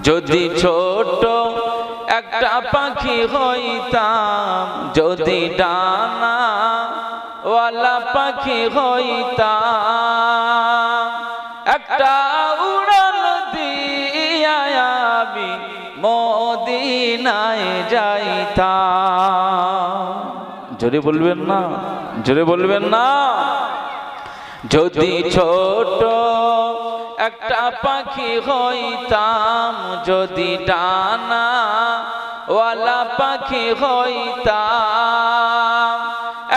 যদি ছোট একটা পাখি হইতাম, যদি ডানা ওয়ালা পাখি হইতাম, একটা উড়াল দিয়া আমি মদিনায় যাইতাম। জোরে বলবেন না, জোরে বলবেন না। যদি ছোট একটা পাখি হইতাম, যদি ডানা ওয়ালা পাখি হইতাম,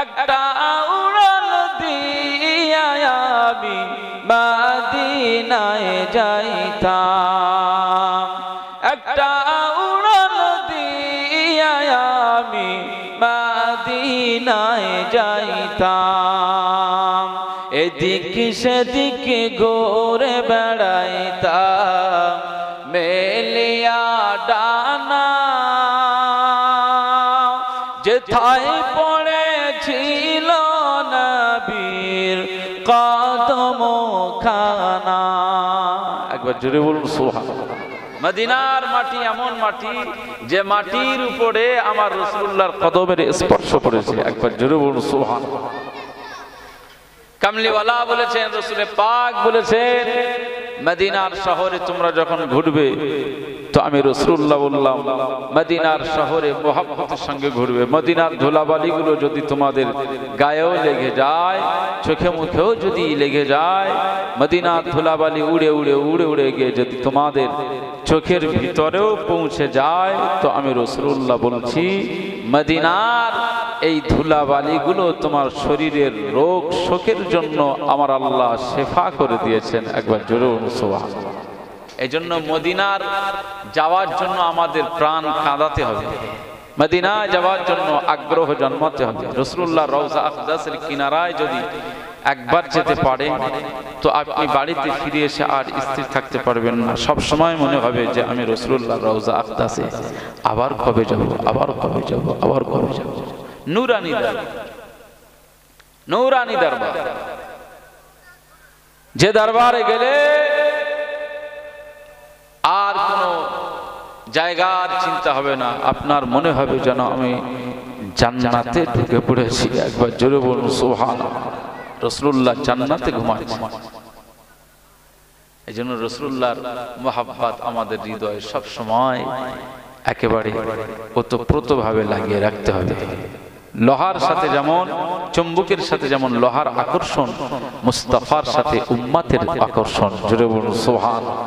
একটা উড়াল দিয়া আমি মদিনায় যাইতাম, একটা উড়াল দিয়া আমি মদিনায় যাইতাম। এদিক সেদিক ঘুরে বেড়াইতাম মেলিয়া ডানা, যেথায় পড়েছিল নবীর কদমখানা। একবার জোরে বলুন সুবহানাল্লাহ। মদিনার মাটি এমন মাটি যে মাটির উপরে আমার রাসূলুল্লাহর কদমের স্পর্শ করেছে। একবার জোরে বলুন সুবহানাল্লাহ। কামলিওয়ালা বলেছেন, রাসূলে পাক বলেছেন, মদিনার শহরে তোমরা যখন ঘুরবে, তো আমি রাসূলুল্লাহ বললাম মদিনার শহরে মুহাব্বতের সঙ্গে ঘুরবে। মদিনার ধুলাবালিগুলো যদি তোমাদের গায়েও লেগে যায়, চোখে মুখেও যদি লেগে যায়, মদিনার ধুলাবালি উড়ে উড়ে উড়ে উড়ে গিয়ে যদি তোমাদের চোখের ভিতরেও পৌঁছে যায়, তো আমি রাসূলুল্লাহ বলছি মদিনার এই ধুলাবালিগুলো তোমার শরীরের রোগ শোকের জন্য আমার আল্লাহ শেফা করে দিয়েছেন। একবার জোরে বলুন সুবহানাল্লাহ। এই জন্য মদিনার যাওয়ার জন্য আমাদের প্রাণ কাঁদাতে হবে, মদিনা যাওয়ার জন্য আগ্রহ জন্মাতে হবে। রাসূলুল্লাহ রওজা আকদাসের কিনারায় যদি একবার যেতে পারে, তো আপনি বাড়িতে ফিরে এসে আর স্থির থাকতে পারবেন না। সব সময় মনে হবে যে আমি রাসূলুল্লাহ রওজা আকদাসে আবার কবে যাব, আবার কবে যাব, আবার কবে যাব। নূরানি দরবার, নূরানি দরবার, যে দরবারে গেলে আর কোনো জায়গার চিন্তা হবে না, আপনার মনে হবে যেন আমি জান্নাতে ঢুকে পড়েছি। একবার জোরে বলুন সুবহানাল্লাহ। রাসূলুল্লাহ জান্নাতে ঘুমাচ্ছেন। এই জন্য রাসূলুল্লাহর মুহাব্বত আমাদের হৃদয়ে সব সময় একেবারে ওতপ্রোতভাবে লাগিয়ে রাখতে হবে। লোহার সাথে যেমন, চুম্বকের সাথে যেমন লোহার আকর্ষণ, মুস্তাফার সাথে উম্মতের আকর্ষণ। জোরে বলুন সুবহানাল্লাহ।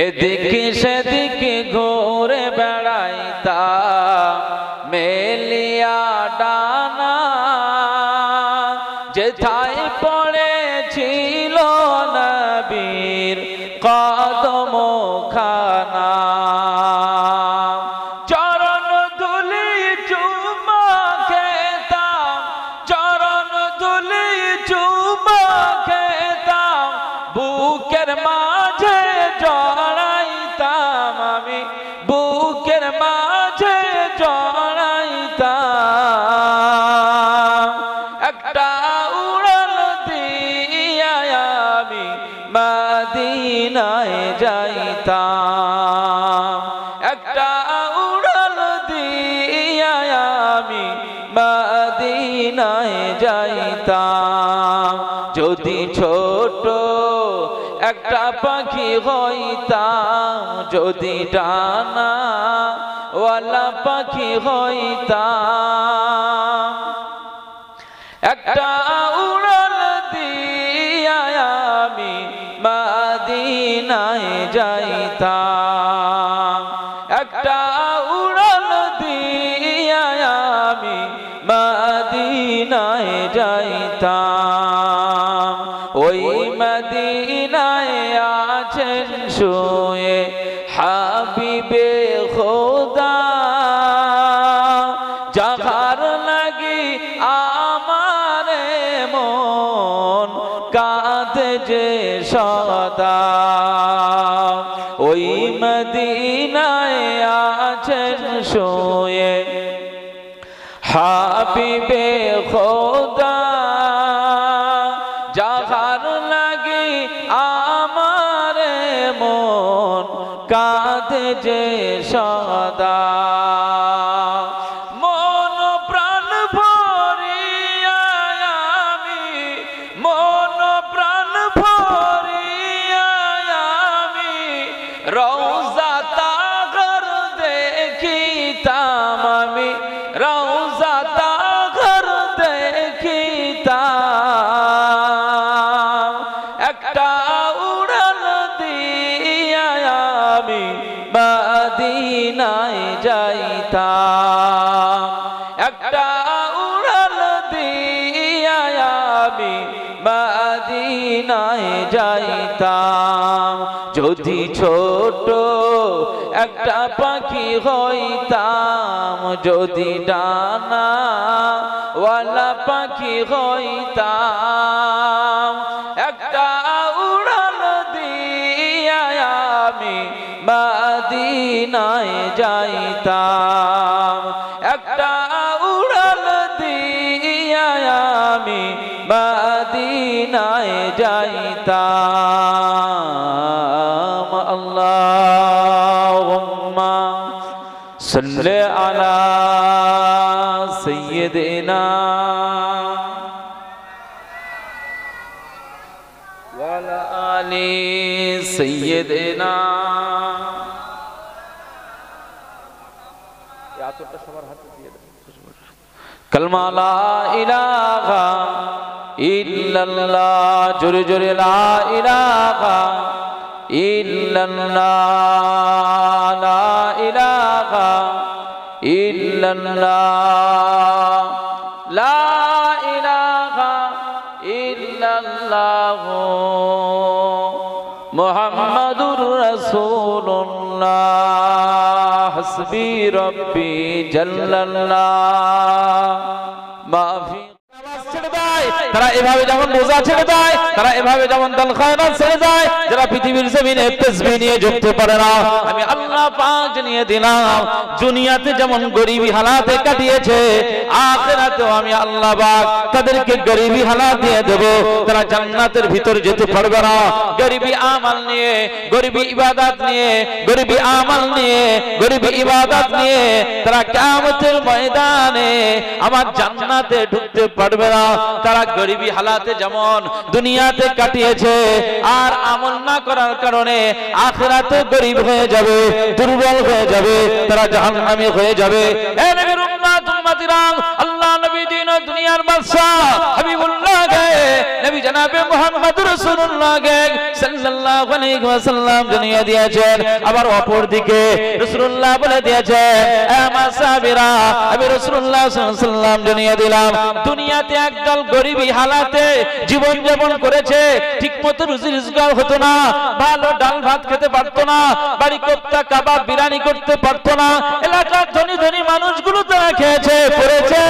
এদিকে সেদিকে ঘুরে বেড়াইতাম মেলিয়া ডানা, যেথায় পড়েছিল নবীর কদমখানা। চরণ ধুলি চুমা খেতাম, চরণ ধুলি চুমা খেতাম, বুকের মাঝে জড়াইতাম আমি, বুকের মাঝে জড়াইতাম, একটা উড়াল দিয়া আমি মদিনায় যাইতাম, একটা উড়াল দিয়া আমি মদিনায় যাইতাম। যদি ছোট একটা পাখি হইতাম, যদি ডানা ওয়ালা পাখি হইতাম, একটা উড়াল দিয়া আমি মদিনায় যাইতাম, একটা উড়াল দিয়া আমি মদিনায় যাইতাম। ওই মদিনায় আছেন শুয়ে হাবিবে খোদা, যাহার লাগি আমার মন কাঁদে যে সদা। ওই মদিনায় আছেন শুয়ে হাবিবে খোদা, যাহার লাগি আমারে কাঁদে যে সদা মন প্রাণ ভরিয়া আমি মন প্রাণ ভরিয়া আমি রওজা তাগর দেখিতাম আমি রওজা তাগর দেখিতাম একটা উড়াল দিয়া আমি মদিনায় যাইতাম একটা উড়াল দিয়া আমি মদিনায় যাইতাম যদি ছোট একটা পাখি হইতাম যদি ডানা ওয়ালা পাখি হইতাম একটা উড়াল দিয়া আমি মদিনায় যাইতাম একটা উড়াল দিয়া আমি মদিনায় যাইতাম আল্লাহুম্মা সাল্লি আলা সাইয়্যিদিনা ওয়া আলা আলি সাইয়্যিদিনা এতটা সবার হাতে দিয়ে দেন কালমা লা ইলাহা ইল্লাল্লাহ জোরে জোরে লা ইলাহা ইল্লাল্লাহ লা ইলাহা ইল্লাল্লাহ লা ইলাহা ইল্লাল্লাহ মুহাম্মাদুর রাসূলুল্লাহ হাসবি রব্বি জাল্লাল্লাহ মাফি তারা এভাবে যেমন রোজা ছেড়ে দেয় তারা এভাবে যেমন দান খায়রাত ছেড়ে দেয় যারা পৃথিবীর জমিনে তাসবিহ নিয়ে ঝুঁকতে পারে না আমি আল্লাহ পাক জানিয়ে দিলাম দুনিয়াতে যেমন গরিবী হালাতে কাটিয়েছে আখিরাতেও আমি আল্লাহ পাক তাদেরকে গরিবী হালাত দিয়ে দেব তারা জান্নাতের ভিতর যেতে পারবে না গরিবী আমল নিয়ে গরিবী ইবাদত নিয়ে গরিবী আমল নিয়ে গরিবী ইবাদত নিয়ে তারা কিয়ামতের ময়দানে আমার জান্নাতে ঢুকতে পারবে না তারা গরিবী হালাতে যেমন দুনিয়াতে কাটিয়েছে আর আমল না করার কারণে আখিরাতে গরিব হয়ে যাবে দুর্বল হয়ে যাবে তারা জাহান্নামী হয়ে যাবে হে নবীর উম্মত উম্মতিরা আল্লাহ নবী দিন দুনিয়ার বাদশা হাবিবুল্লাহ গে নবী জনাবে মুহাম্মদুর রাসূলুল্লাহ গে সাল্লাল্লাহু আলাইহি ওয়াসাল্লাম জানিয়ে দিয়েছেন আবার অপর দিকে রাসূলুল্লাহ বলে দিয়েছেন এ মাসাবিরা আমি রাসূলুল্লাহ সাল্লাল্লাহু আলাইহি ওয়াসাল্লাম জানিয়ে দিলাম দুনিয়াতে একদল গরিবী হালাতে জীবন যাপন করেছে ঠিকমতো রুজি রোজগার হতো না ভালো ডাল ভাত খেতে পারতো না বাড়ি কোপ্তা কাবাব বিরিয়ানি করতে পারতো না এলাকার ধনী ধনী মানুষগুলো তারা খেয়েছে পড়েছে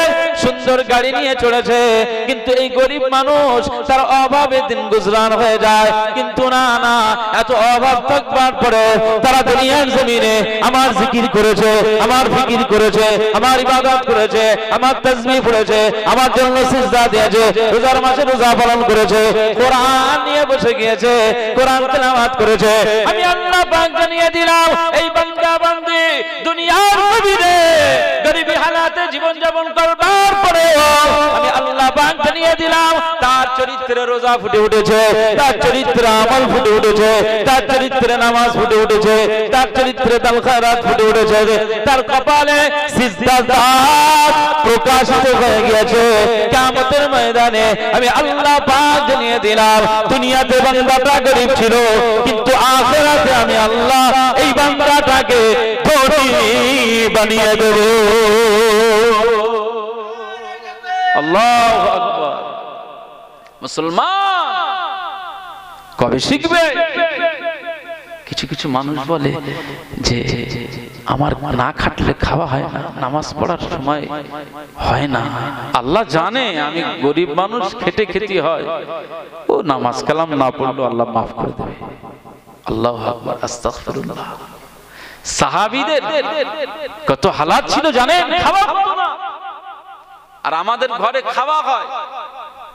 সুন্দর গাড়ি নিয়ে চলেছে কিন্তু এই গরিব মানুষ তার অভাবে দিন গুজরান হয়ে যায় কিন্তু না না এত অভাব থাকবার পরে তারা দুনিয়ার জমিনে আমার জিকির করেছে আমার ফিকির করেছে আমার ইবাদত করেছে আমার তাসবিহ পড়েছে আমার জন্য সিজদা দিয়েছে রোজার মাসে রোজা পালন করেছে কোরআন নিয়ে বসে গিয়েছে কোরআন তেলাওয়াত করেছে আমি আল্লাহ পাক জানিয়ে দিলাম এই বান্দা বান্দি দুনিয়ার জমিনে গরিবী হালাতে জীবন যাপন করবার পরে আমি আল্লাহ পাক জানিয়ে দিলাম তার চরিত্রে রোজা ফুটে উঠেছে তার চরিত্রে আমল ফুটে উঠেছে তার চরিত্রে নামাজ ফুটে উঠেছে তার চরিত্রে দান খায়রাত ফুটে উঠেছে তার কপালে সিজদা প্রকাশিত হয়ে গিয়েছে কিয়ামতের ময়দানে আমি আল্লাহ পাক জানিয়ে দিলাম দুনিয়াতে বান্দাটা গরিব ছিল কিন্তু আখিরাতে আমি আল্লাহ এই বান্দাটাকে ধনী বানিয়ে দেব আল্লাহু আকবার মুসলমান কবে শিখবে কিছু কিছু মানুষ বলে যে আমার না খাটলে খাওয়া হয় না নামাজ পড়ার সময় হয় না আল্লাহ জানে আমি গরিব মানুষ খেটে খেতে হয় ও নামাজ কালাম না পড়লো আল্লাহ মাফ করে দেবে আল্লাহু আকবার আস্তাগফিরুল্লাহ সাহাবীদের কত হালাত ছিল জানেন খাওয়া হতো না আর আমাদের ঘরে খাওয়া হয়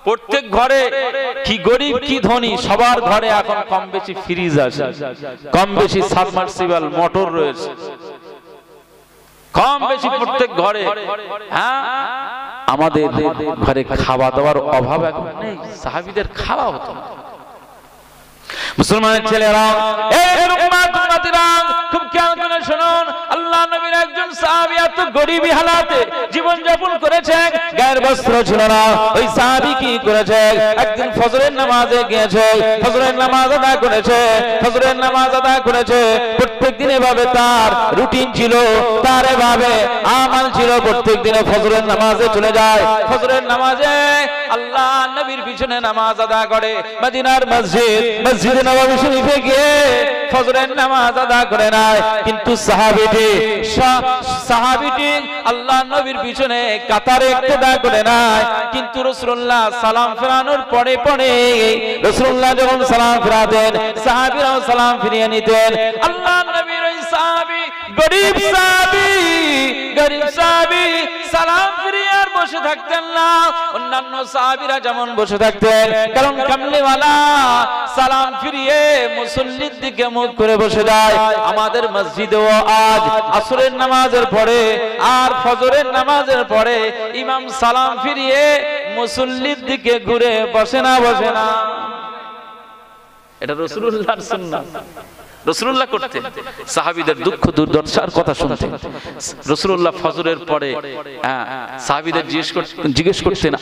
প্রত্যেক ঘরে কি গরিব কি ধনী সবার ঘরে এখন কম বেশি ফ্রিজ আছে, কম বেশি সাবমার্সিবল মোটর রয়েছে, কম বেশি প্রত্যেক ঘরে। হ্যাঁ, আমাদের ঘরে খাওয়া দাওয়ার অভাব এখন নেই, সাহাবীদের খাওয়া হতো। মুসলমানের ছেলেরা, খুব খেয়াল করে শুনুন, আল্লাহ নবীর একজন সাহাবী এত গরিবী হালাতে জীবন যাপন করেছেন, গায়ের বস্ত্র ছিল না। ওই সাহাবী কি করেছে, একদিন ফজরের নামাজে গিয়েছে, ফজরের নামাজ আদা করেছে, ফজরের নামাজ আদা করেছে। প্রত্যেক দিন এভাবে তার রুটিন ছিল, তার এভাবে আমাল ছিল, প্রত্যেক দিনে ফজরের নামাজে চলে যায়, ফজরের নামাজে আল্লাহ নবীর পিছনে নামাজ আদা করে। মদিনার মসজিদে নববী শরীফে গিয়ে ফজরের নামাজ আদা করে নাই, কিন্তু সাহাবীটি আল্লাহ নবীর পিছনে কাতারে ইক্তেদা করে নাই। কিন্তু রাসূলুল্লাহ সালাম ফেরানোর পরে পরে রাসূলুল্লাহ যখন সালাম ফেরাতেন, সাহাবীরাও সালাম ফিরিয়ে নিতেন। আল্লাহ নবীর ওই সাহাবী, গরিব সাহাবী সালাম ফিরিয়ে আর বসে থাকতেন না, অন্যান্য সাহাবীরা যেমন বসে থাকতেন, কারণ কামলিওয়ালা সালাম ফিরিয়ে মুসল্লির দিকে মুখ করে বসে যায়। আমাদের মসজিদেও আজ আসরের নামাজের পরে আর ফজরের নামাজের পরে ইমাম সালাম ফিরিয়ে মুসল্লির দিকে ঘুরে বসে না। এটা রাসূলুল্লাহর সুন্নাহ, রাসূলুল্লাহ করতেন। সাহাবীদের দুঃখ দুর্দশার কথা শুনতেন রাসূলুল্লাহ। ফজরের পরে সাহাবীদের জিজ্ঞেস করতেন,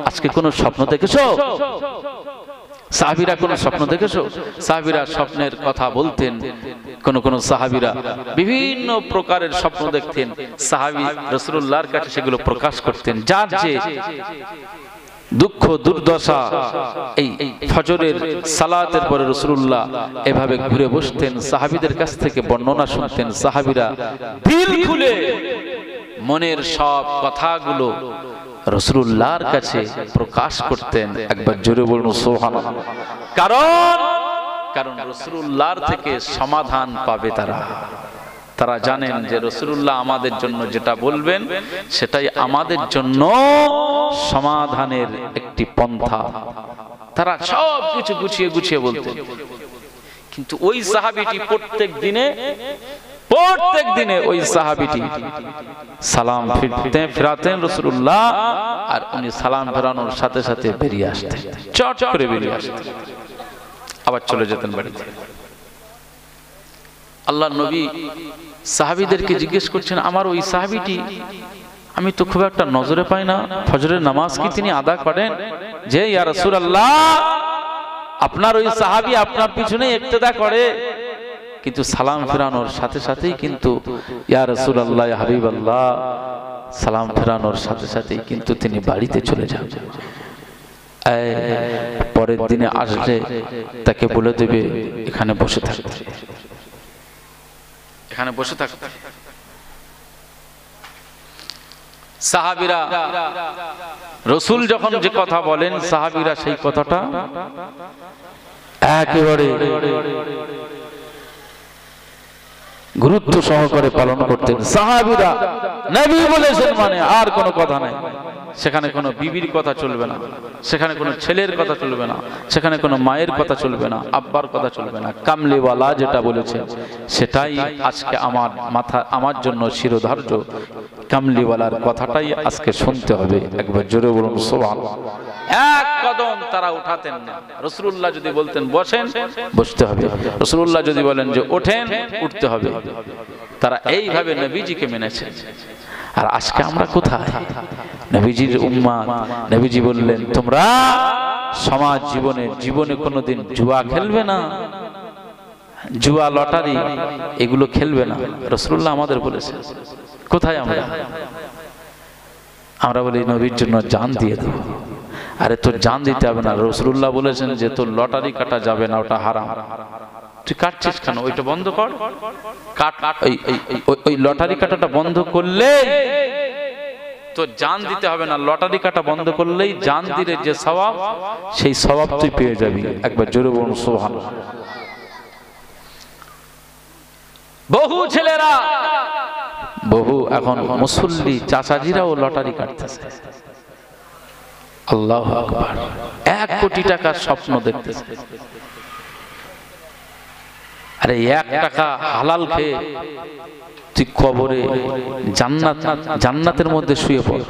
আজকে কোনো স্বপ্ন দেখেছো? সাহাবীরা কোন স্বপ্ন দেখেছো? সাহাবীরা স্বপ্নের কথা বলতেন। কোন সাহাবীরা বিভিন্ন প্রকারের স্বপ্ন দেখতেন, সাহাবী রাসূলুল্লাহর কাছে সেগুলো প্রকাশ করতেন। যার যে দুঃখ দুর্দশা, এই ফজরের সালাতের পরে রাসূলুল্লাহ এভাবে ঘুরে বসতেন, সাহাবীদের কাছ থেকে বর্ণনা শুনতেন। সাহাবীরা দিল খুলে মনের সব কথাগুলো রাসূলুল্লাহর কাছে প্রকাশ করতেন। একবার জোরে বলুন সুবহানাল্লাহ। কারণ রাসূলুল্লাহর থেকে সমাধান পাবে তারা জানেন যে রাসূলুল্লাহ আমাদের জন্য যেটা বলবেন সেটাই আমাদের জন্য সমাধানের একটি পন্থা। তারা সব কিছু গুছিয়ে বলতেন। কিন্তু ওই সাহাবীটি প্রত্যেক দিনে ওই সাহাবীটি সালাম ফেরাতেন রাসূলুল্লাহ, আর উনি সালাম ফেরানোর সাথে সাথে বেরিয়ে আসতেন, চট করে বেরিয়ে আসতেন, আবার চলে যেতেন বাড়িতে। আল্লাহ নবী সাহাবীদেরকে জিজ্ঞেস করছেন, আমার ওই সাহাবীটি আমি তো খুব একটা নজরে পাই না, ফজরের নামাজ কি তিনি আদা করেন? যে ইয়া রাসূলুল্লাহ, আপনার ওই সাহাবী আপনার পিছনে ইক্তেদা করে, কিন্তু সালাম ফেরানোর সাথে সাথেই কিন্তু ইয়া রাসূলুল্লাহ, ইয়া হাবিবাল্লাহ, সালাম ফেরানোর সাথে সাথেই কিন্তু তিনি বাড়িতে চলে যান। পরের দিনে আসলে তাকে বলে দেবে এখানে বসে থাকতে, এখানে বসে থাকতে। সাহাবীরা রাসূল যখন যে কথা বলেন, সাহাবীরা সেই কথাটা একেবারে গুরুত্ব সহকারে পালন করতেন। সাহাবীরা নবী বলেছেন মানে আর কোনো কথা নাই, সেখানে কোনো বিবির কথা চলবে না, সেখানে কোনো ছেলের কথা চলবে না, সেখানে কোনো মায়ের কথা চলবে না, আব্বার কথা চলবে না। কামলিওয়ালা যেটা বলেছে সেটাই আজকে আমার জন্য শিরোধার্য। কামলিওয়ালার কথাটাই আজকে শুনতে হবে। একবার জোরে বলুন সুবহানাল্লাহ। এক কদম তারা উঠাতেন না। রাসূলুল্লাহ যদি বলতেন বসেন, বসতে হবে। রাসূলুল্লাহ যদি বলেন যে ওঠেন, উঠতে হবে। তারা এইভাবে নবীজিকে মেনেছেন। আর আজকে আমরা কোথায়? নবীজির উম্মত, নবীজি বললেন তোমরা সমাজ জীবনে কোনোদিন জুয়া খেলবে না, জুয়া লটারি এগুলো খেলবে না। রাসূলুল্লাহ আমাদের বলেছেন। কোথায় আমরা বলি নবীর জন্য জান দিয়ে দেব। আরে তোর জান দিতে হবে না, রাসূলুল্লাহ বলেছেন যে তোর লটারি কাটা যাবে না, ওটা হারাম। তুই কাটছিস কেন? ওইটা বন্ধ কর। ওই লটারি কাটাটা বন্ধ করলে তো জান দিতে হবে না, লটারি কাটা বন্ধ করলেই জান দিলে যে সওয়াব, সেই সওয়াব তুই পেয়ে যাবি। একবার জোরে বলুন সুবহানাল্লাহ। বহু ছেলেরা, বহু এখন মুসল্লি চাচাজিরাও লটারি কাটতেছে। আল্লাহু আকবার। 1 কোটি টাকার স্বপ্ন দেখতেছে। আরে 1 টাকা হালাল খেয়ে তুই কবরে জান্নাতের মধ্যে শুয়ে পড়।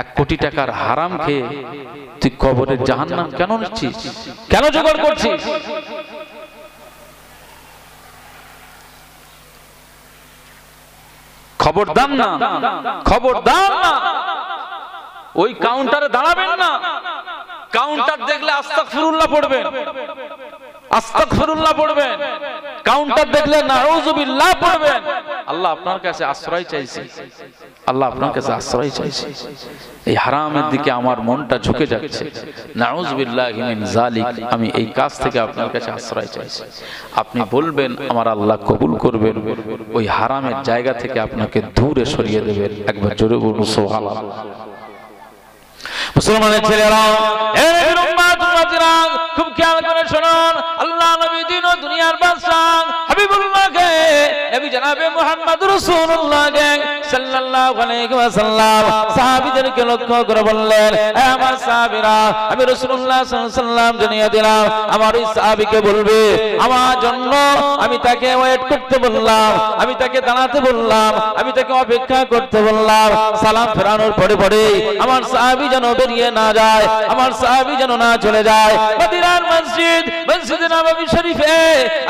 1 কোটি টাকার হারাম খেয়ে তুই কবরের জাহান্নাম কেন নিচ্ছিস? কেন জোগাড় করছিস? খবরদার না, খবরদার না, ওই কাউন্টারে দাঁড়াবেন না। কাউন্টার দেখলে আস্তাগফিরুল্লাহ পড়বেন, আস্তাগফিরুল্লাহ পড়বেন। কাউন্টার দেখলে নাউযুবিল্লাহ পড়বেন। আল্লাহ আপনার কাছে আশ্রয় চাইছে, আল্লাহ আপনার কাছে আশ্রয় চাইছে। এই হারামের দিকে আমার মনটা ঝুঁকে যাচ্ছে, নাউযুবিল্লাহি মিন যালিক, আমি এই কাজ থেকে আপনার কাছে আশ্রয় চাইছি। আপনি বলবেন, আমার আল্লাহ কবুল করবেন, ওই হারামের জায়গা থেকে আপনাকে দূরে সরিয়ে দেবেন। একবার জোরে বলুন সুবহানাল্লাহ। মুসলমানের ছেলেরা, এ নবীর উম্মত উম্মতিরা, খুব খেয়াল করে শুনুন। আল্লাহ নবী দিন ও দুনিয়ার বাদশা হাবিবুল্লাহকে, নবী জনাবে মুহাম্মদ রাসূলুল্লাহকে সাল্লাল্লাহু আলাইহি ওয়াসাল্লাম সাহাবীদেরকে লক্ষ্য করে বললেন, হে আমার সাহাবীরা, আমি রাসূলুল্লাহ সাল্লাল্লাহু আলাইহি ওয়াসাল্লাম জানিয়ে দিলাম, আমার ওই সাহাবীকে বলবে আমার জন্য, আমি তাকে ওয়েট করতে বললাম, আমি তাকে দাঁড়াতে বললাম, আমি তাকে অপেক্ষা করতে বললাম। সালাম ফেরানোর পরে পরে আমার সাহাবী যেন বেরিয়ে না যায়, আমার সাহাবী যেন না চলে যায়। মদিনার মসজিদ, মসজিদে নববী শরীফে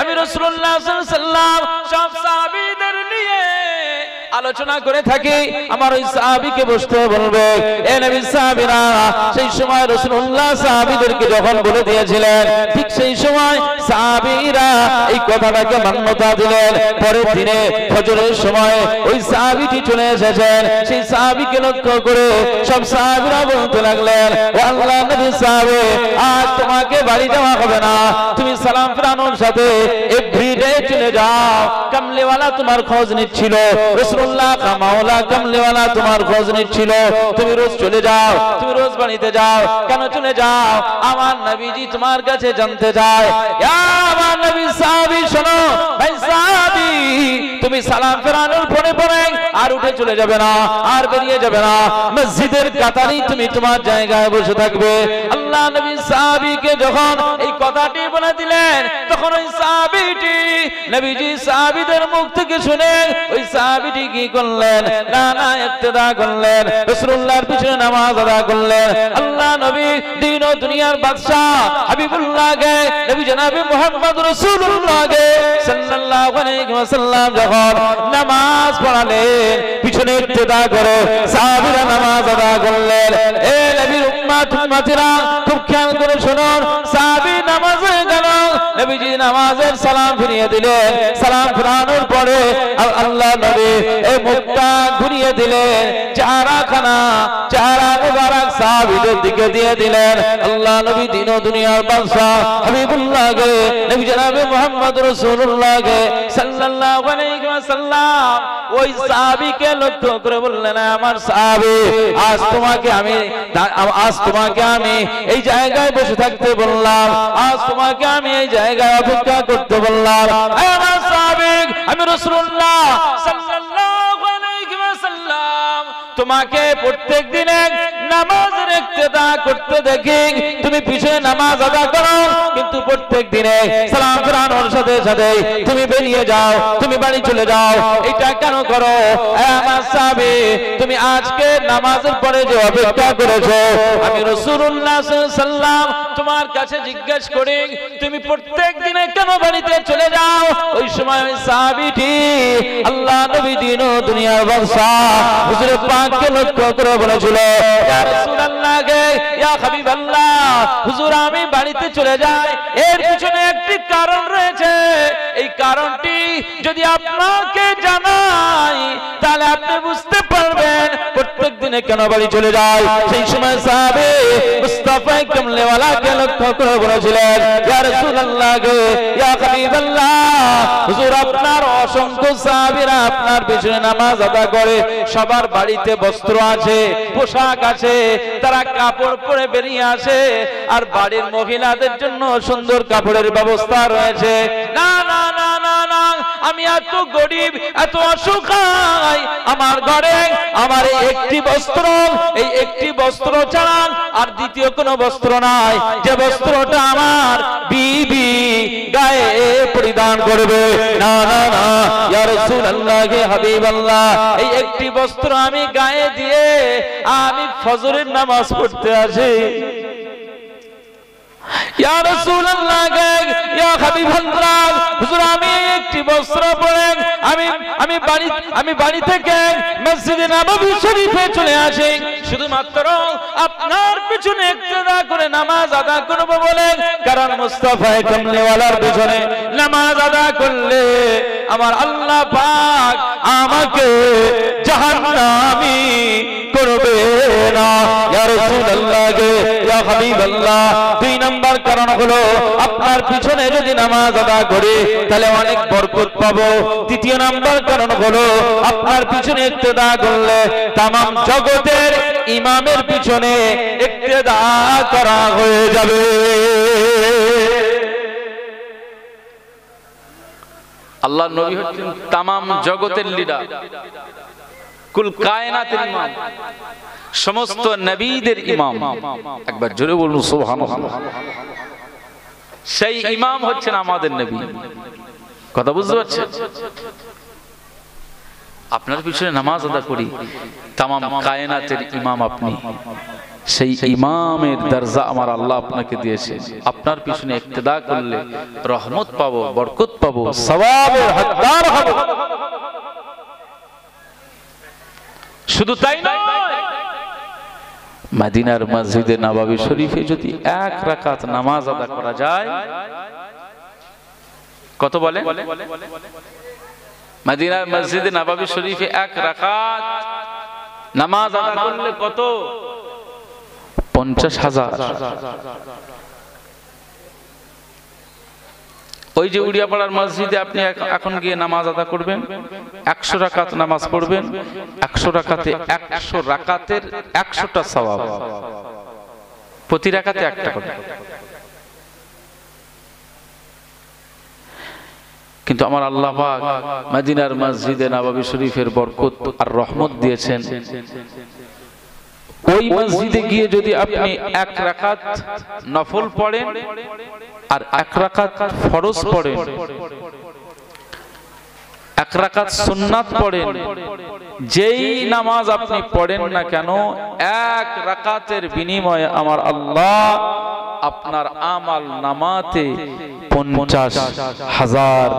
আমি রাসূলুল্লাহ সাল্লাল্লাহু আলাইহি ওয়াসাল্লাম সব সাহাবীদের নিয়ে আলোচনা করে থাকি। আমার ওই সাহাবীকে বসতে বলবে, এ নবীর সাহাবীরা, সেই সময় রাসূলুল্লাহ সাহাবীদেরকে যখন বলে দিয়েছিলেন, ঠিক সেই সময় সাহাবীরা এই কথাটাকে মান্যতা দিলেন। পরের দিনে ফজরের সময় ওই সাহাবীটি চলে এসেছেন। সেই সাহাবীকে লক্ষ্য করে সব সাহাবীরা বলতে লাগলেন, ও আল্লাহর নবীর সাহাবী, আজ তোমাকে বাড়ি যাওয়া হবে না, তুমি সালাম ফেরানোর সাথে এভরিডে চলে যাও। কামলিওয়ালা তোমার খোঁজ নিচ্ছিল, রাসূলুল্লাহ কামাওয়ালা কামলিওয়ালা তোমার খোঁজ নিচ্ছিল, তুমি রোজ চলে যাও, তুমি রোজ বাড়িতে যাও। কেন চলে যাও? আমার নবীজি তোমার কাছে জানতে চায়। ইয়া আমার নবী সাহাবী, শোনো ভাই সাহাবী, তুমি সালাম ফেরানোর পরে পরে আর উঠে চলে যাবে না, আর বেরিয়ে যাবে না, মসজিদের কাতারেই তুমি তোমার জায়গায় বসে থাকবে। আল্লাহ নবী সাহাবীকে যখন এই কথাটি বলে দিলেন, তখন ওই সাহাবীটি নবীজি সাহাবীদের মুখ থেকে শুনে ওই সাহাবীটি কি করলেন? না না, ইক্তেদা করলেন, রাসূলুল্লাহর পিছনে নামাজ আদা করলেন। আল্লাহ নবী দিন ও দুনিয়ার বাদশা হাবিবুল্লাহকে, নবী জনাবে মুহাম্মদ রাসূলুল্লাহকে সাল্লাল্লাহু আলাইহি ওয়াসাল্লাম যখন নামাজ পড়ালেন, পিছনে ইক্তেদা করে সাহাবীরা নামাজ আদা করলেন। এ নবীর উম্মত উম্মতিরা, খুব খেয়াল করে শুনুন। সাহাবী নামাজে গেল, নবীজি নামাজের সালাম ফিরিয়ে দিলেন। সালাম ফেরানোর পরে আল্লাহ নবী এই মুখটা ঘুরিয়ে দিলেন, চেহারা মুবারক সাহাবীদের দিকে দিয়ে দিলেন। আল্লাহ নবী দিন ও দুনিয়ার বাদশা হাবিবুল্লাহকে, নবী জনাবে মুহাম্মদ রাসূলুল্লাহকে সাল্লাল্লাহু আলাইহি ওয়াসাল্লাম ওই সাহাবীকে লক্ষ্য করে বললেন, আমার সাহাবী, আজ তোমাকে আমি এই জায়গায় বসে থাকতে বললাম, আজ তোমাকে আমি এই জায়গায় অপেক্ষা করতে বললাম। আমার সাহাবী, আমি রাসূলুল্লাহ সাল্লাল্লাহু আলাইহি ওয়াসাল্লাম তোমাকে প্রত্যেক দিনে নামাজের ইক্তেদা করতে দেখি, তুমি পিছনে নামাজ আদা করো, কিন্তু প্রত্যেক দিনে সালাম ফেরানোর সাথে সাথে তুমি বেরিয়ে যাও, তুমি বাড়ি চলে যাও। এটা কেন করো? আমার সাহাবী, তুমি আজকে নামাজের পরে যে অপেক্ষা করেছো, আমি রাসূলুল্লাহ সাল্লাল্লাহু আলাইহি ওয়াসাল্লাম তোমার কাছে জিজ্ঞেস করি, তুমি প্রত্যেক দিনে কেন বাড়িতে চলে যাও? ওই সময় ওই সাহাবীটি আল্লাহ নবী দিন ও দুনিয়ার বাদশা হুজুর পাককে লক্ষ্য করে বলেছিল, ইয়া রাসূলুল্লাহ গে, ইয়া হাবিবাল্লাহ, হুজুর আমি বাড়িতে চলে যাই, এর পিছনে একটি কারণ রয়েছে। এই কারণটি যদি আপনাকে জানাই, তাহলে আপনি বুঝতে পারবেন প্রত্যেক দিনে কেন বাড়ি চলে যায়। সেই সময় সাহাবী মুস্তাফা কামলিওয়ালাকে লক্ষ্য করে বলেছিলেন, ইয়া রাসূলুল্লাহ গে, ইয়া হাবিবাল্লাহ, হুজুর আপনার অসংখ্য সাহাবীরা আপনার পিছনে নামাজ আদা করে, সবার বাড়িতে বস্ত্র আছে, পোশাক আছে, তারা কাপড় পরে বেরিয়ে আসে, আর বাড়ির মহিলাদের জন্য সুন্দর কাপড়ের ব্যবস্থা রয়েছে। না না না না না, আমি এত গরিব, এত অসহায়, আমার ঘরে আমার একটি বস্ত্র, এই একটি বস্ত্র ছাড়া আর দ্বিতীয় কোনো বস্ত্র নাই, যে বস্ত্রটা আমার বিবি গায়ে পরিধান করবে। না না না, ইয়া রাসূলুল্লাহ, হে হাবিবাল্লাহ, এই একটি বস্ত্র আমি গায়ে দিয়ে আমি ফজরের নামাজ পড়তে আসি। ইয়া রাসূলুল্লাহ, ইয়া হাবিবাল্লাহ, হুজুর আমি একটি বস্ত্র পরে আমি বাড়ি থেকে মসজিদে নববী শরীফে চলে আসি শুধুমাত্র আপনার পিছনে ইক্তেদা করে নামাজ আদা করব বলে, কারণ মুস্তাফা কামলিওয়ালার পিছনে নামাজ আদা করলে আমার আল্লাহ পাক আমাকে জাহান্নামী করবে না। ইয়া রাসূলুল্লাহ, ইয়া হাবিবাল্লাহ, দুই নাম্বার কারণ হলো আপনার পিছনে যদি নামাজ আদা করি তাহলে অনেক বরকত পাবো। তৃতীয় নাম্বার কারণ হলো আপনার পিছনে ইক্তেদা করলে তামাম জগতের ইমামের পিছনে ইক্তেদা করা হয়ে যাবে। আল্লাহর নবী হচ্ছেন তামাম জগতের লিডার, কুল কায়নাতের ইমাম, সমস্ত নবীদের ইমাম। একবার জোরে বলুন সুবহানাল্লাহ। সেই ইমাম হচ্ছেন আমাদের নবী। কথা বুঝতে পারছেন? আপনার পিছনে নামাজ আদা করি, তামাম কায়নাতের ইমাম আপনি, সেই ইমামের দরজা আমার আল্লাহ আপনাকে দিয়েছেন। আপনার পিছনে ইক্তেদা করলে রহমত পাবো, বরকত পাবো, সওয়াবের হকদার হব। শুধু তাই নয়, মদিনার মসজিদে নববী শরীফে যদি এক রাকাত নামাজ আদা করা যায়, কত বলে? মদিনার মসজিদে নববী শরীফে এক রাকাত নামাজ আদা করলে কত? 50,000। ওই যে উড়িয়াপাড়ার মসজিদে আপনি এখন গিয়ে নামাজ আদা করবেন, 100 রাকাত নামাজ পড়বেন, 100 রাকাতে 100 রাকাতের 100টা সওয়াব, প্রতি রাকাতে একটা করে। কিন্তু আমার আল্লাহ পাক মদিনার মসজিদে নববী শরীফের বরকত আর রহমত দিয়েছেন। ওই মসজিদে গিয়ে যদি আপনি এক রাকাত নফল পড়েন আর এক রাকাত ফরজ পড়েন, এক রাকাত সুন্নাত পড়েন, যেই নামাজ আপনি পড়েন না কেন, এক রাকাতের বিনিময়ে আমার আল্লাহ আপনার আমাল নামাতে 50,000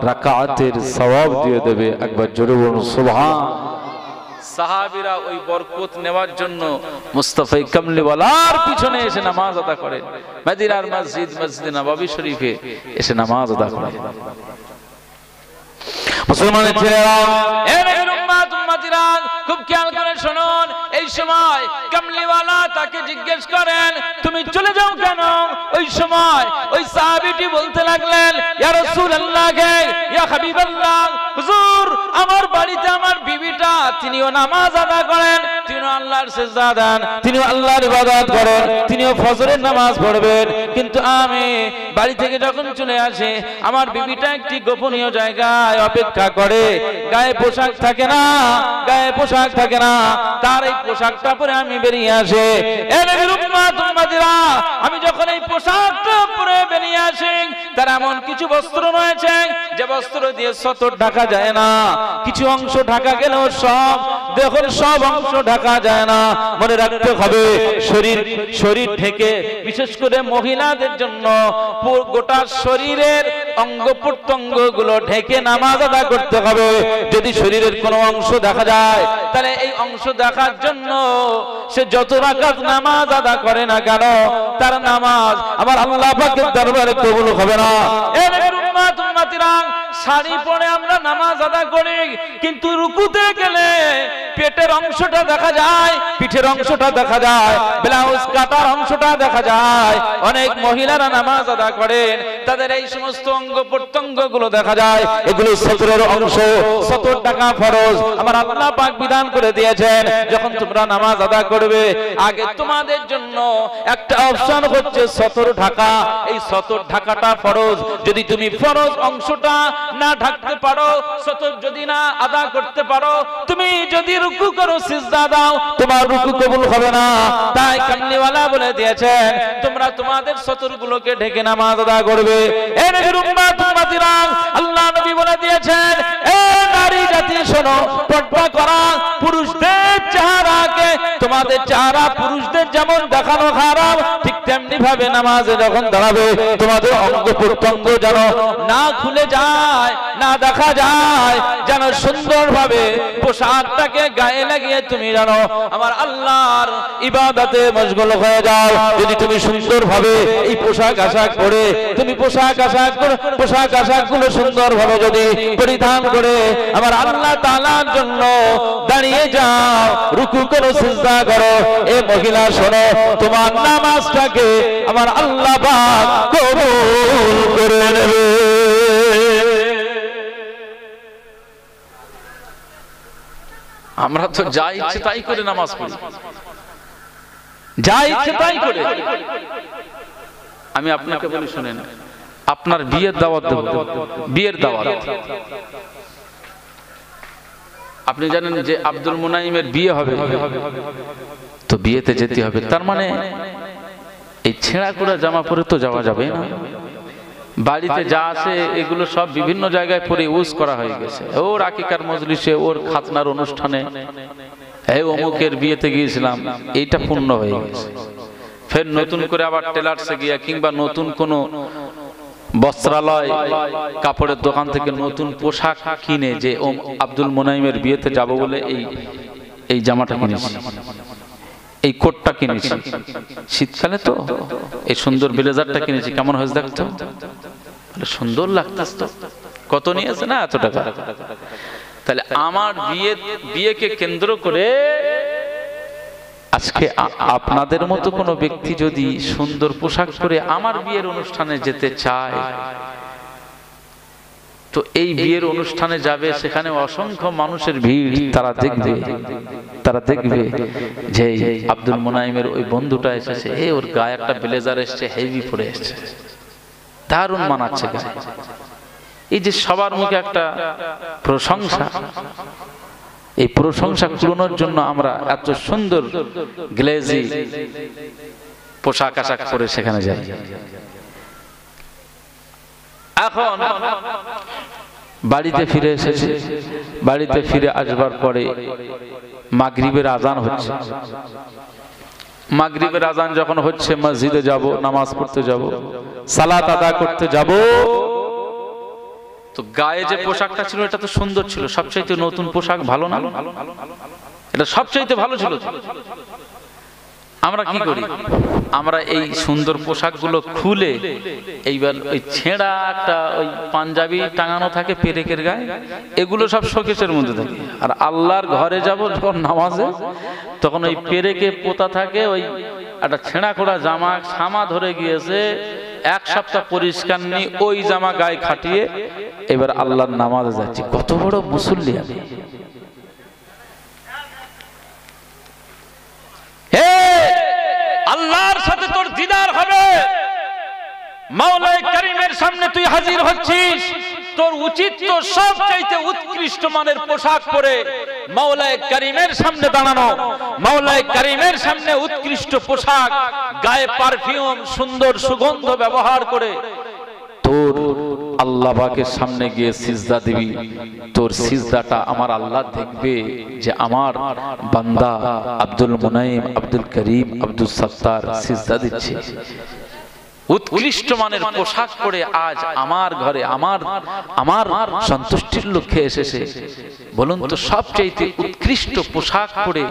রাকাতের সওয়াব দিয়ে দেবে। একবার জোরে বলুন সুবহান। সাহাবীরা ওই বরকত নেওয়ার জন্য মুস্তাফা কামলিওয়ালার পিছনে এসে নামাজ আদা করেন, মদিনার মসজিদ মসজিদে নববী শরীফে এসে নামাজ আদা করেন। মুসলমানের ছেলেরা, এ নবীর উম্মত উম্মতিরা, খুব খেয়াল করে শুনুন। এই সময় কামলিওয়ালা তাকে জিজ্ঞেস করেন, তুমি চলে যাও কেন? ওই সময় ওই সাহাবীটি বলতে লাগলেন, ইয়া রাসূলুল্লাহ, ইয়া হাবিবাল্লাহ, হুজুর আমার বাড়িতে আমার বিবিটা তিনিও নামাজ আদা করেন, তিনিও আল্লাহর সিজদা দেন, তিনিও আল্লাহর ইবাদত করেন, তিনিও ফজরের নামাজ পড়বেন, কিন্তু আমি বাড়ি থেকে যখন চলে আসি আমার বিবিটা একটি গোপনীয় জায়গায় অপেক্ষা করে, গায়ে পোশাক থাকে না, গায়ে পোশাক থাকে না, তার এই পোশাকটা পরে আমি বেরিয়ে আসি। এ নবীর উম্মত উম্মতিরা, আমি যখন এই পোশাকটা পরে বেরিয়ে আসি, তার এমন কিছু বস্ত্র রয়েছে যে বস্ত্র দিয়ে সতর ঢাকা যায় না, কিছু অংশ ঢাকা গেলেও সব দেখুন সব অংশ ঢাকা যায় না। মনে রাখতে হবে, শরীর ঢেকে, বিশেষ করে মহিলাদের জন্য গোটা শরীরের অঙ্গ প্রত্যঙ্গ গুলো ঢেকে নামাজ আদা করতে হবে। যদি শরীরের কোনো অংশ দেখা যায় তাহলে এই অংশ দেখার জন্য সে যত রাকাত নামাজ আদা করে না কেন, তার নামাজ আমার আল্লাহ পাকের দরবারে কবুল হবে না। এ নবীর উম্মত উম্মতিরা, শাড়ি পরে আমরা নামাজ আদা করি, কিন্তু রুকুতে গেলে পেটের অংশটা দেখা যায়, পিঠের অংশটা দেখা যায়, ব্লাউজ কাটার অংশটা দেখা যায়। অনেক মহিলারা নামাজ আদায় করেন, তাদের এই সমস্ত অঙ্গ প্রত্যঙ্গ গুলো দেখা যায়। এগুলো সতরের অংশ, 70 টাকা ফরজ আমার আল্লাহ পাক বিধান করে দিয়েছেন। যখন তোমরা নামাজ আদায় করবে, আগে তোমাদের জন্য একটা অপশন হচ্ছে 70 ঢাকা। এই 70 ঢাকাটা ফরজ। যদি তুমি ফরজ অংশটা না ঢাকতে পারো, 70 যদি না আদা করতে পারো, তুমি যদি রুকু করো, সিজদা দাও, তোমার রুকু কবুল হবে না। তাই কামলিওয়ালা বলে দিয়েছেন, তোমরা তোমাদের 70 গুলোকে ঢেকে নামাজ আদা করবে। এ নবীর উম্মত উম্মতিরা, আল্লাহ নবী বলে দিয়েছেন, এ নারী জাতি শোনো, পর্দা করা পুরুষদের চেহারাকে, তোমাদের চেহারা পুরুষদের যেমন দেখানো খারাপ, ঠিক তেমনি ভাবে নামাজে যখন দাঁড়াবে তোমাদের অঙ্গ প্রত্যঙ্গ যেন না খুলে যায়, না দেখা যায়, যেন সুন্দরভাবে পোশাকটাকে গায়ে লাগিয়ে তুমি জানো আমার আল্লাহর ইবাদতে মশগুল হয়ে যাও। যদি তুমি সুন্দরভাবে এই পোশাক আশাক পরে, তুমি পোশাক আশাক গুলো সুন্দরভাবে যদি পরিধান করে আমার আল্লাহ তাআলার জন্য দাঁড়িয়ে যাও, রুকু করো, সিজদা করো, এ মহিলা শোনো, তোমার নামাজটাকে আমার আল্লাহ পাক কবুল করে নেবে। আমরা তো যা ইচ্ছে তাই করে নামাজ পড়ি, যা ইচ্ছে তাই করে। আমি আপনাকে বলি শুনেন, আপনার বিয়ের দাওয়াত দেব, বিয়ের দাওয়াত। আপনি জানেন যে আব্দুল মুনাইমের বিয়ে হবে, তো বিয়েতে যেতে হবে। তার মানে এই ছেঁড়া কুড়া জামা পরে তো যাওয়া যাবে না। বাড়িতে যা আছে এগুলো সব বিভিন্ন জায়গায় পরে ইউজ করা হয়ে গেছে। ওর আকিকার মজলিসে, ওর খাতনার অনুষ্ঠানে, এই অমুকের বিয়েতে গিয়েছিলাম, এইটা পূর্ণ হয়ে গেছে। ফের নতুন করে আবার টেলার্সে গিয়া কিংবা নতুন কোনো বস্ত্রালয় কাপড়ের দোকান থেকে নতুন পোশাক কিনে যে আব্দুল মুনাইমের বিয়েতে যাব বলে এই জামাটা কিনেছি, এই কোটটা কিনেছি, শীতকালে তো এই সুন্দর ব্লেজারটা কিনেছি, কেমন হয়েছে দেখতো, সুন্দর লাগতেছে তো। কত নিয়েছে না? এত টাকা। তাহলে আমার বিয়েকে কেন্দ্র করে আজকে আপনাদের মতো কোনো ব্যক্তি যদি সুন্দর পোশাক পরে আমার বিয়ের অনুষ্ঠানে যেতে চায়, তো এই বিয়ের অনুষ্ঠানে যাবে, সেখানে অসংখ্য মানুষের ভিড়, তারা দেখবে যে আব্দুল মুনাইমের ওই বন্ধুটা এসেছে, ওর গায়ে একটা ব্লেজার এসছে, হেভি পরে এসছে, দারুণ মানাচ্ছে গায়ে। এই যে সবার মুখে একটা প্রশংসা, এই প্রশংসা কুড়ানোর জন্য আমরা এত সুন্দর গ্লেজি পোশাক আশাক পরে সেখানে যাই। এখন বাড়িতে ফিরে এসেছে, বাড়িতে ফিরে আসবার পরে মাগরিবের আজান হচ্ছে। মাগরিবের আজান যখন হচ্ছে, মসজিদে যাব, নামাজ পড়তে যাব, সালাত আদায় করতে যাব, তো গায়ে যে পোশাকটা ছিল এটা তো সুন্দর ছিল, সবচাইতে নতুন পোশাক ভালো না? এটা সবচাইতে ভালো ছিল। আমরা কি করি? আমরা এই সুন্দর পোশাকগুলো খুলে এইবার ওই ছেঁড়া একটা ওই পাঞ্জাবি টাঙানো থাকে পেরেকের গায়ে, এগুলো সব শোকেসের মধ্যে থাকে। আর আল্লাহর ঘরে যাব যখন নামাজে, তখন ওই পেরেকে পোতা থাকে, ওই একটা ছেঁড়া খোড়া জামা ধরে গিয়েছে, এক সপ্তাহ পরিষ্কার নেই, ওই জামা গায়ে খাটিয়ে এবার আল্লাহর নামাজে যাচ্ছি। কত বড় মুসল্লি আমি! আল্লাহর সাথে তোর দিদার হবে, মাওলাই কারীমের সামনে তুই হাজির হচ্ছিস, তোর উচিত তো সবচাইতে উৎকৃষ্ট মানের পোশাক পরে মাওলাই কারীমের সামনে দাঁড়ানো, মাওলাই কারীমের সামনে উৎকৃষ্ট পোশাক, গায়ে পারফিউম, সুন্দর সুগন্ধ ব্যবহার করে তোর আল্লাহ পাকের সামনে গিয়ে সিজদা দিবি। তোর সিজদাটা আমার আল্লাহ দেখবে যে আমার বান্দা আব্দুল মুনাইম, আব্দুল করিম, আব্দুল সত্তার সিজদা দিচ্ছে। উৎকৃষ্ট মানের পোশাক পরে আজ আমার ঘরে আমার সন্তুষ্টির লক্ষ্যে এসেছে। বলুন তো, সবচাইতে উৎকৃষ্ট পোশাক পরে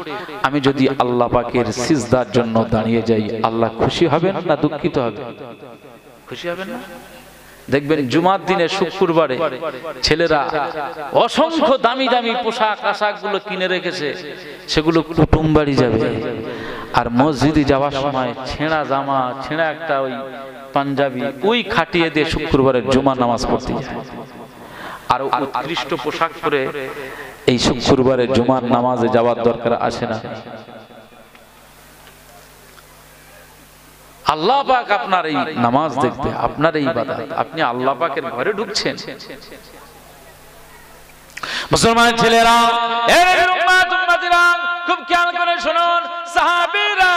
আমি যদি আল্লাহ পাকের সিজদার জন্য দাঁড়িয়ে যাই, আল্লাহ খুশি হবেন না দুঃখিত হবেন? খুশি হবেন না? দেখবেন জুমার দিনে শুক্রবারে ছেলেরা অসংখ্য দামি দামি পোশাক আশাক গুলো কিনে রেখেছে, সেগুলো কুটুম বাড়ি যাবে। আর মসজিদে যাওয়ার সময় ছেঁড়া জামা, ছেঁড়া একটা ওই পাঞ্জাবি ওই খাটিয়ে দিয়ে শুক্রবারের জুমার নামাজ পড়তে যায়। আর উৎকৃষ্ট পোশাক পরে এই শুক্রবারের জুমার নামাজে যাওয়ার দরকার আসে না। আল্লাহ পাক আপনার এই নামাজ দেখতে, আপনার এই ইবাদত, আপনি আল্লাহ পাকের ঘরে ঢুকছেন। মুসলমান ছেলেরা, খুব খেয়াল করে শুনুন, সাহাবীরা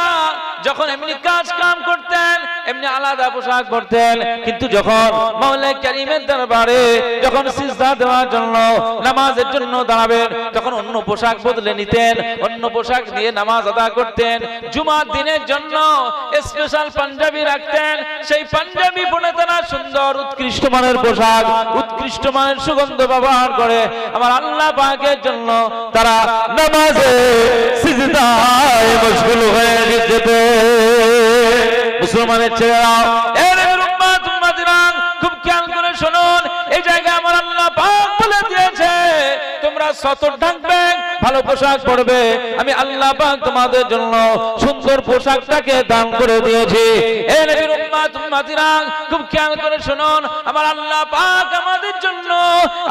যখন এমনি কাজ কাম করতেন এমনি আলাদা পোশাক পরতেন, কিন্তু যখন মাওলা কারীমের দরবারে যখন সিজদা দেওয়ার জন্য নামাজের জন্য দাঁড়াবেন তখন অন্য পোশাক বদলে নিতেন, অন্য পোশাক দিয়ে নামাজ আদা করতেন। জুমার দিনের জন্য স্পেশাল পাঞ্জাবি রাখতেন, সেই পাঞ্জাবি পরে তারা সুন্দর উৎকৃষ্ট মানের পোশাক, উৎকৃষ্ট মানের সুগন্ধ ব্যবহার করে আমার আল্লাহ পাকের জন্য তারা নামাজে সিজদায় মশগুল হয়ে যেত। মুসলমানের ছেলেরা, খুব খেয়াল করে শুনুন, এই জায়গায় আমার আল্লাহ পাক বলে দিয়েছে তোমরা সতর ঢাকবে, ভালো পোশাক পরবে। আমি আল্লাহ পাক তোমাদের জন্য সুন্দর পোশাকটাকে দান করে দিয়েছি। এই নবীর উম্মত উম্মতিরা খুব খেয়াল করে শুনুন, আমার আল্লাহ পাক আমাদের জন্য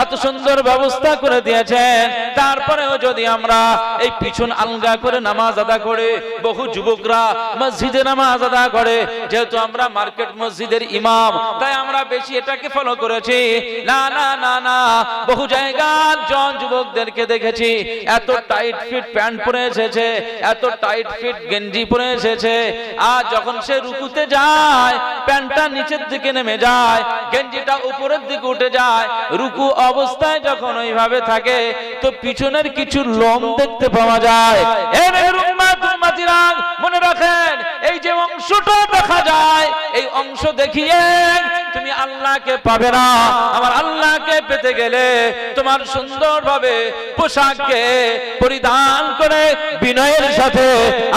এত সুন্দর ব্যবস্থা করে দিয়েছেন। তারপরেও যদি আমরা এই পিছন আলগা করে নামাজ আদা করে, বহু যুবকরা মসজিদে নামাজ আদা করে, যেহেতু আমরা মার্কেট মসজিদের ইমাম তাই আমরা বেশি এটাকে ফলো করেছি। না না না না, বহু জায়গার জন যুবকদেরকে দেখেছি এত টাইট ফিট প্যান্ট পরে এসেছে, এত টাইট ফিট গেঞ্জি পরে এসেছে, আর যখন সে রুকুতে যায় প্যান্টটা নিচের দিকে নেমে যায়, গেঞ্জিটা উপরের দিকে উঠে যায়। রুকু অবস্থায় যখন ওইভাবে থাকে তো পিছনের কিছু লোম দেখতে পাওয়া যায়। মনে রাখেন, এই যে অংশটা দেখা যায় এই অংশ দেখিয়ে তুমি আল্লাহকে পাবে না। আমার আল্লাহকে পেতে গেলে তোমার সুন্দরভাবে পোশাককে পরিধান করে বিনয়ের সাথে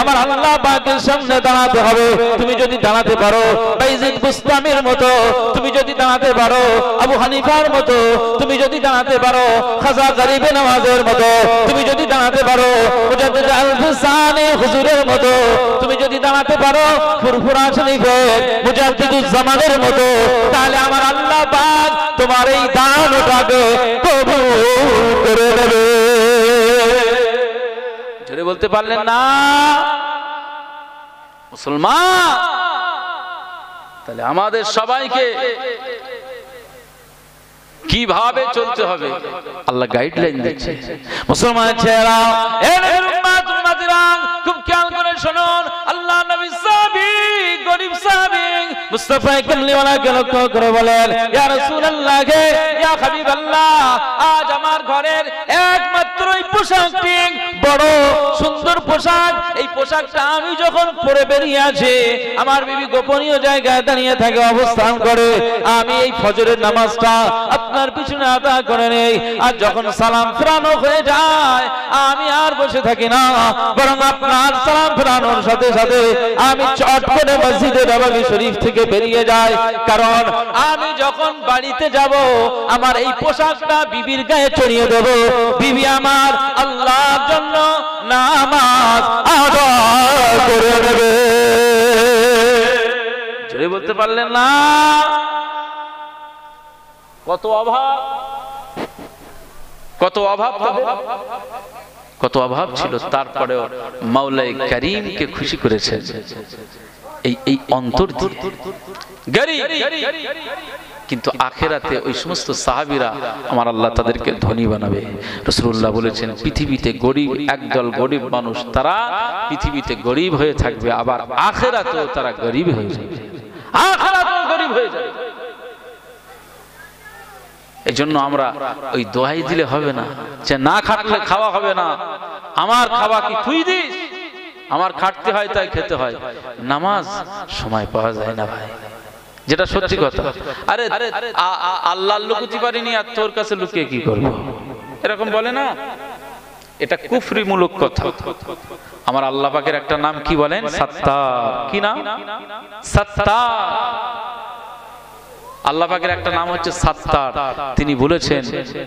আমার আল্লাহ পাকের সামনে দাঁড়াতে হবে। তুমি যদি দাঁড়াতে পারো বাইজিদ বুস্তামির মতো, তুমি যদি দাঁড়াতে পারো আবু হানিফার মতো, তুমি যদি দাঁড়াতে পারো খাজা গরিবে নওয়াজের মতো, তুমি যদি দাঁড়াতে পারো মুজাদ্দিদ আল-ফিসানি হুজুরের মতো, তুমি যদি দাঁড়াতে পারো ফুরফুরা শরীফের মুজাদ্দিদুজ জামানের মতো, তাহলে আমার আল্লাহ পাক তোমার এই দানটাকে কবুল করে নেবে। জোরে বলতে পারলেন না মুসলমান? তাহলে আমাদের সবাইকে কিভাবে চলতে হবে আল্লাহ গাইডলাইন দিচ্ছে। মুসলমান ছেলেরা, খুব খেয়াল করে শুনুন, আল্লাহ নবী সাহাবী, গরীব সাহাবী মুস্তাফা কামলিওয়ালাকে লক্ষ্য করে বলেন, ইয়া রাসূলুল্লাহ, ইয়া হাবিবাল্লাহ, আজ আমার ঘরের একমাত্রই পোশাকটি বড় সুন্দর পোশাক, এই পোশাকটা আমি যখন পরে বেরিয়ে আছি, আমার বিবি গোপনীয় জায়গায় দাঁড়িয়ে থাকে, অবস্থান করে, আমি এই ফজরের নামাজটা আপনার পিছনে আদা করে নেই। আর যখন সালাম ফেরানো হয়ে যায় আমি আর বসে থাকি না, বরং আপনার সালাম ফেরানোর সাথে সাথে আমি চট করে মসজিদে নববী শরীফ থেকে বেরিয়ে যাই। কারণ আমি যখন বাড়িতে যাব আমার এই পোশাকটা বিবির গায়ে চড়িয়ে দেব, বিবি আমার আল্লাহর জন্য নামাজ আদায় করে নেবে। জোরে বলতে পারলেন না? কত অভাব, কত অভাব, কত অভাব ছিল, তারপরেও মাওলাই কারীমকে খুশি করেছেন এই অন্তর গরীব। কিন্তু আখেরাতে ওই সমস্ত সাহাবীরা আমার আল্লাহ তাদেরকে ধনী বানাবে। রাসূলুল্লাহ বলেছেন, পৃথিবীতে গরীব একদল গরীব মানুষ, তারা পৃথিবীতে গরীব হয়ে থাকবে, আবার আখেরাতেও তারা গরীব হয়ে যাবে, আখেরাতেও গরীব হয়ে যাবে। এই জন্য আমরা ওই দোহাই দিলে হবে না যে না খাটলে খাওয়া হবে না, আমার খাওয়া কি তুই দিস, আমার খাটতে হয় তাই খেতে হয়। নামাজ সময় পাওয়া যায় না ভাই, যেটা সত্যি কথা। আরে আল্লাহ লুকুতি পারিনি আর তোর কাছে লুকিয়ে কি করবো, এরকম বলে না, এটা কুফরি মূলক কথা। আমার আল্লাহ পাকের একটা নাম কি বলেন? সাত্তার। কি নাম? সাত্তার। আল্লাহ পাকের একটা নাম হচ্ছে সাত্তার। তিনি বলেছেন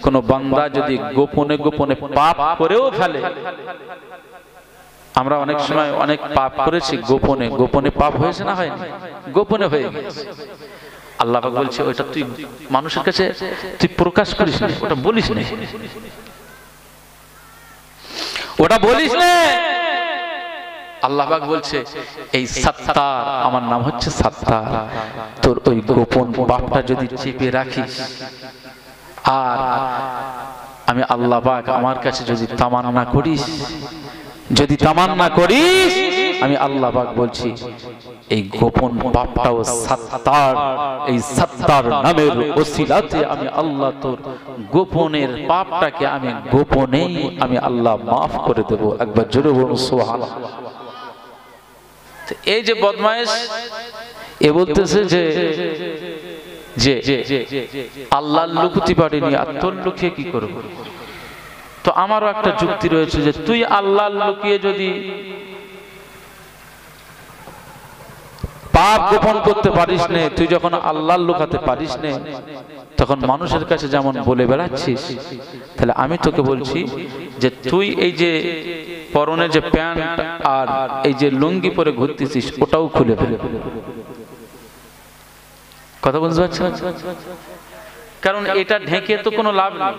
কোন বান্দা যদি গোপনে গোপনে পাপ করেও ফেলে, আমরা অনেক সময় অনেক পাপ করেছি গোপনে, গোপনে পাপ হয়েছে না হয়নি? গোপনে হয়ে গেছে। আল্লাহ পাক বলছে ওইটা তুই মানুষের কাছে তুই প্রকাশ করিস না, ওটা বলিস না, ওটা বলিস না। আল্লাহ পাক বলছে এই সাত্তার, আমার নাম হচ্ছে সাত্তার। তোর ওই গোপন পাপটা যদি চেপে রাখিস, আর আমি আল্লাহ পাক আমার কাছে যদি তামান্না করিস, যদি তামান্না করিস, আমি আল্লাহ পাক বলছি এই গোপন পাপটাও সাত্তার, এই সাত্তার নামের ওসিলাতে আমি আল্লাহ তোর গোপনের পাপটাকে আমি গোপনেই আমি আল্লাহ মাফ করে দেব। একবার জোরে বলুন সুবহানাল্লাহ। এই যে বদমাইশ এ বলতেছে যে যে আল্লাহ লুকুতি পারেনি, আর তোর লুকিয়ে কি করব? তো আমারও একটা যুক্তি রয়েছে যে তুই আল্লাহ লুকিয়ে যদি পাপ গোপন করতে পারিস না, তুই যখন আল্লাহ লুকাতে পারিস না, তখন মানুষের কাছে যেমন বলে বেড়াচ্ছিস, তাহলে আমি তোকে বলছি যে তুই এই যে পরনে যে প্যান্ট আর এই যে লুঙ্গি পরে ঘুরতেছিস, ওটাও খুলে ফেলে। কথা বুঝতে পারছেন? কারণ এটা ঢেকে তো কোনো লাভ নেই,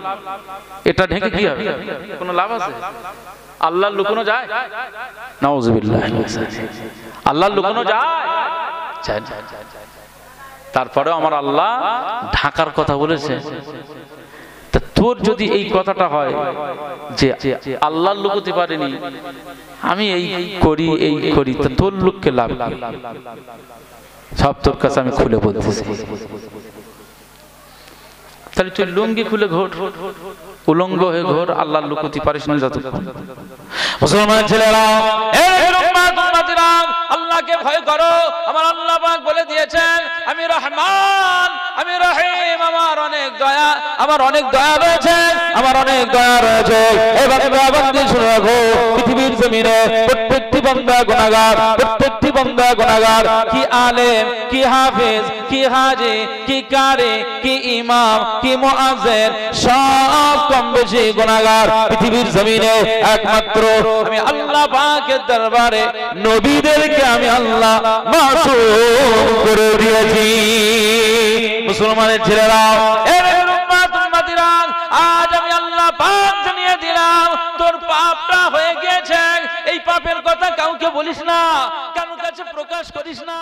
এটা ঢেকে কি হবে? কোনো লাভ আছে? আল্লাহ লুকানো যায়? নাউযুবিল্লাহ। আল্লাহ লুকানো যায়? তারপরেও আমার আল্লাহ ঢাকার কথা বলেছে। তোর যদি এই কথাটা হয় যে আল্লাহ লুকাতে পারেনি, আমি এই করি এই করি, তা তোর লোককে লাভ কি? সব তোর কাছে আমি খুলে বলতেছি। তাহলে তুই লুঙ্গি খুলে ঘোর, উলঙ্গ হয়ে ঘোর, আল্লাহ লুকাতে পারিস না যতক্ষণ। মুসলমান ছেলেরা, আল্লাহকে ভয় করো। আমার আল্লাহ পাক বলে দিয়েছেন আমি রহমান, আমি রহিম, আমার অনেক দয়া, আমার অনেক দয়া রয়েছে, আমার অনেক দয়া রয়েছে। এবার বান্দি শুনে রাখো, পৃথিবীর জমিনে প্রত্যেকটি বান্দা গুনাহগার, প্রত্যেকটি বান্দা গুনাহগার। কি আলেম, কি হাফেজ, কি হাজি, কি কারি, কি ইমাম, কি মুআজ্জিন, সব কম বেশি গুনাহগার পৃথিবীর জমিনে। একমাত্র আমি আল্লাহ পাকের দরবারে নবীদেরকে আমি আল্লাহ মাসুম করে দিয়েছি। মুসলমানের ছেলেরা, আজ আমি আল্লাহ পাপ জানিয়ে দিলাম তোর পাপটা হয়ে গেছে। এই পাপের কথা কাউকে বলিস না, কারোর কাছে প্রকাশ করিস না।